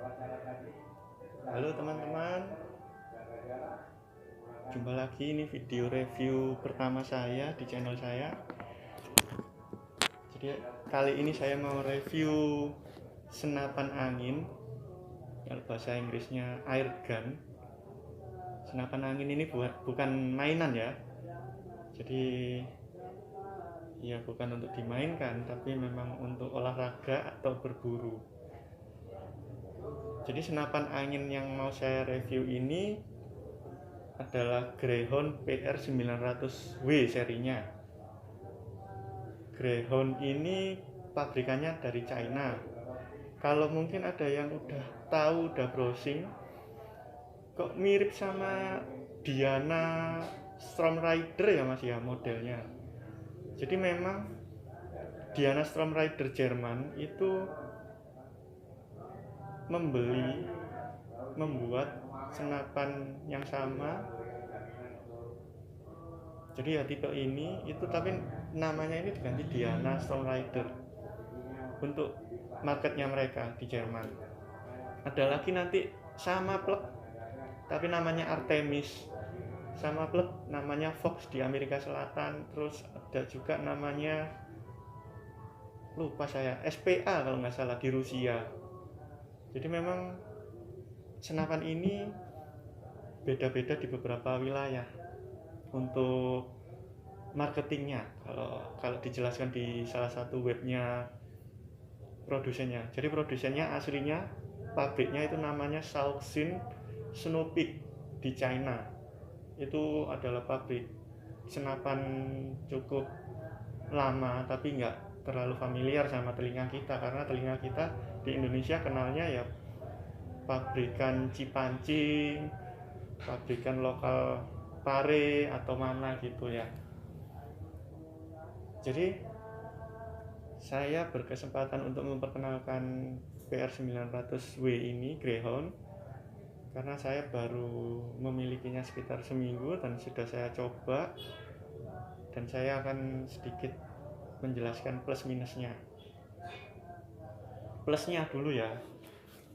Halo teman-teman, jumpa lagi. Ini video review pertama saya di channel saya. Jadi kali ini saya mau review senapan angin, kalau bahasa Inggrisnya air gun. Senapan angin ini bukan mainan ya, jadi ya bukan untuk dimainkan, tapi memang untuk olahraga atau berburu. Jadi senapan angin yang mau saya review ini adalah Greyhound PR900W serinya. Greyhound ini pabrikannya dari China. Kalau mungkin ada yang udah tahu, udah browsing, kok mirip sama Diana Storm Rider ya mas ya modelnya. Jadi memang Diana Storm Rider Jerman itu membuat senapan yang sama. Jadi ya tipe ini itu, tapi namanya ini diganti Diana Storm Rider untuk marketnya mereka di Jerman. Ada lagi nanti sama plug tapi namanya Artemis, sama plug namanya Fox di Amerika Selatan. Terus ada juga namanya, lupa saya, SPA kalau nggak salah di Rusia. Jadi memang senapan ini beda-beda di beberapa wilayah untuk marketingnya. Kalau dijelaskan di salah satu webnya produsennya. Jadi produsennya aslinya pabriknya itu namanya Shaoxin Snowpeak di China. Itu adalah pabrik senapan cukup lama, tapi nggak terlalu familiar sama telinga kita, karena telinga kita di Indonesia kenalnya ya pabrikan Cipancing, pabrikan lokal Pare atau mana gitu ya. Jadi saya berkesempatan untuk memperkenalkan PR900W ini, Greyhound, karena saya baru memilikinya sekitar seminggu dan sudah saya coba, dan saya akan sedikit menjelaskan plus minusnya. Plusnya dulu ya.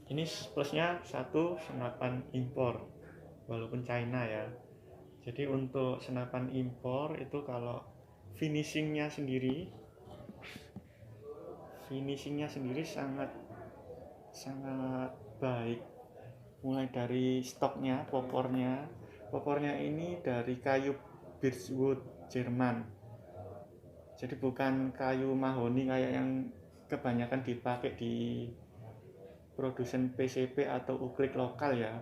Ini plusnya satu, senapan impor walaupun China ya. Jadi untuk senapan impor itu kalau finishingnya sendiri sangat baik. Mulai dari stoknya, popornya ini dari kayu birchwood Jerman. Jadi bukan kayu mahoni kayak yang kebanyakan dipakai di produsen PCP atau uklik lokal ya.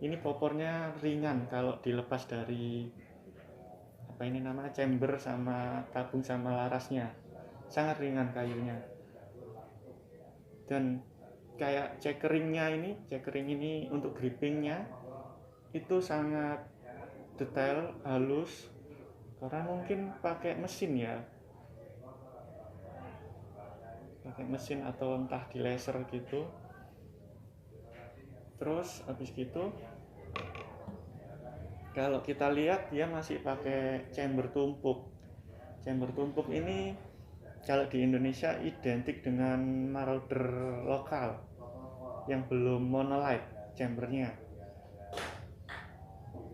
Ini popornya ringan kalau dilepas dari chamber sama tabung sama larasnya, sangat ringan kayunya. Dan kayak checkering ini untuk grippingnya itu sangat detail, halus, karena mungkin pakai mesin atau entah di laser gitu. Terus habis gitu kalau kita lihat dia masih pakai chamber tumpuk. Chamber tumpuk ini kalau di Indonesia identik dengan Marauder lokal yang belum monolight chambernya.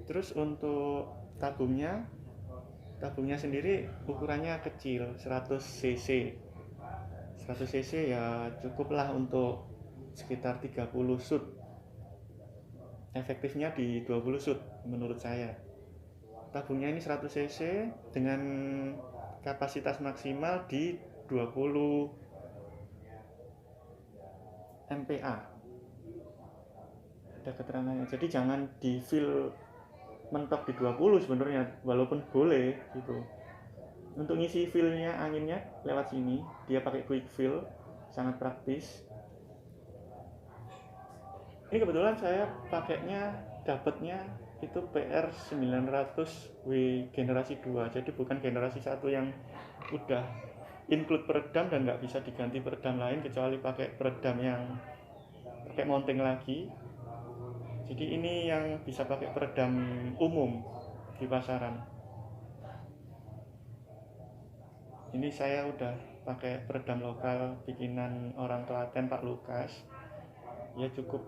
Terus untuk tabungnya sendiri ukurannya kecil, 100 cc. 100 cc ya cukuplah untuk sekitar 30 shoot. Efektifnya di 20 shoot menurut saya. Tabungnya ini 100 cc dengan kapasitas maksimal di 20 MPa. Ada keterangannya. Jadi jangan di fill mentok di 20 sebenarnya, walaupun boleh gitu. Untuk ngisi fillnya anginnya lewat sini, dia pakai quick fill, sangat praktis. Ini kebetulan saya dapatnya itu PR900W generasi 2, jadi bukan generasi 1 yang udah include peredam dan nggak bisa diganti peredam lain kecuali pakai peredam yang pakai mounting lagi. Jadi ini yang bisa pakai peredam umum di pasaran. Ini saya udah pakai peredam lokal bikinan orang Klaten, Pak Lukas. ya cukup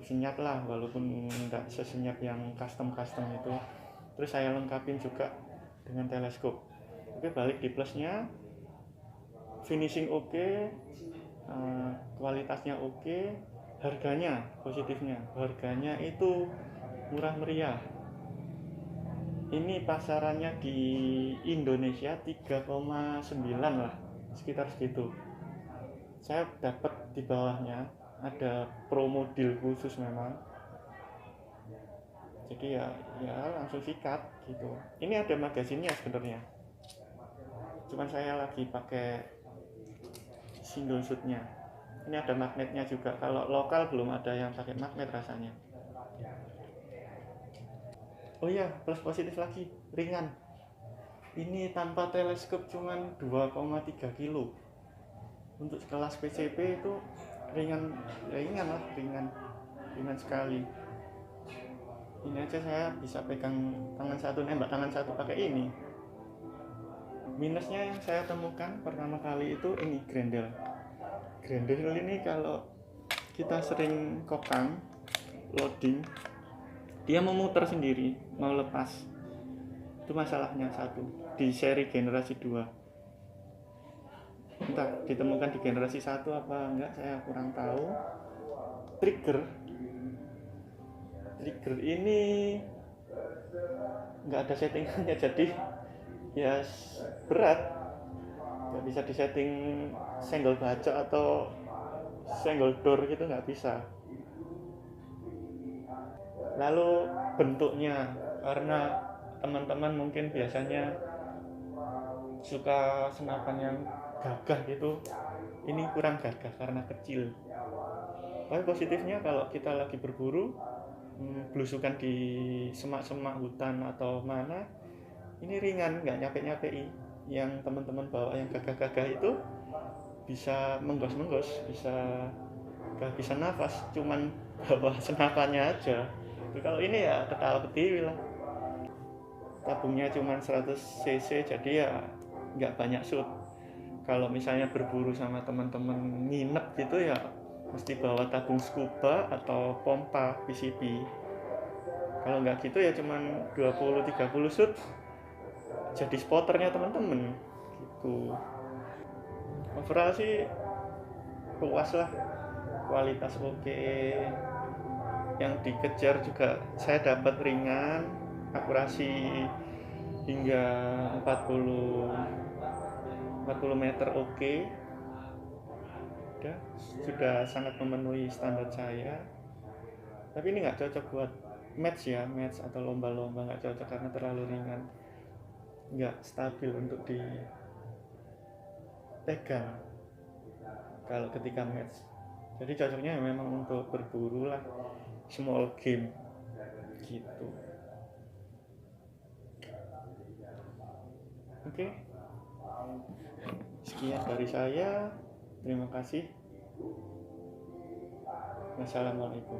senyap lah, walaupun nggak sesenyap yang custom itu. Terus saya lengkapin juga dengan teleskop. Oke, balik di plusnya, finishing oke, kualitasnya oke, harganya, positifnya harganya itu murah meriah. Ini pasarannya di Indonesia 3,9 lah, sekitar segitu. Saya dapat di bawahnya ada promo deal khusus memang, jadi ya langsung sikat gitu. Ini ada magazinnya sebenarnya, cuman saya lagi pakai single shootnya. Ini ada magnetnya juga, kalau lokal belum ada yang pakai magnet rasanya. Oh iya, plus positif lagi, ringan. Ini tanpa teleskop cuman 2,3 kilo. Untuk kelas PCP itu ringan sekali. Ini aja saya bisa pegang tangan satu, nembak tangan satu pakai ini. Minusnya yang saya temukan pertama kali itu ini grendel ini, kalau kita sering kokang loading, dia memutar sendiri, mau lepas. Itu masalahnya satu di seri generasi 2. Entah ditemukan di generasi 1 apa enggak, saya kurang tahu. Trigger ini enggak ada settingannya, jadi ya berat, nggak bisa disetting senggol bacok atau senggol door gitu, nggak bisa. Lalu bentuknya, karena teman-teman mungkin biasanya suka senapan yang gagah gitu, ini kurang gagah karena kecil. Tapi positifnya kalau kita lagi berburu, belusukan di semak-semak hutan atau mana, ini ringan, nggak nyampe-nyampe. Yang teman-teman bawa yang gagah-gagah itu bisa menggos, bisa nafas, cuman bawa senapannya aja. Kalau ini ya ketawa ketiwi lah. Tabungnya cuma 100 cc, jadi ya nggak banyak shoot. Kalau misalnya berburu sama teman-teman nginep gitu ya mesti bawa tabung scuba atau pompa PCP. Kalau nggak gitu ya cuma 20-30 shoot jadi spotternya teman-teman gitu. Overall sih puas lah, kualitas oke, yang dikejar juga saya dapat ringan, akurasi hingga 40 meter oke. Sudah sangat memenuhi standar saya. Tapi ini nggak cocok buat match atau lomba-lomba, nggak cocok karena terlalu ringan, nggak stabil untuk dipegang kalau ketika match. Jadi cocoknya memang untuk berburu lah, small game gitu. Oke, sekian dari saya. Terima kasih. Wassalamualaikum.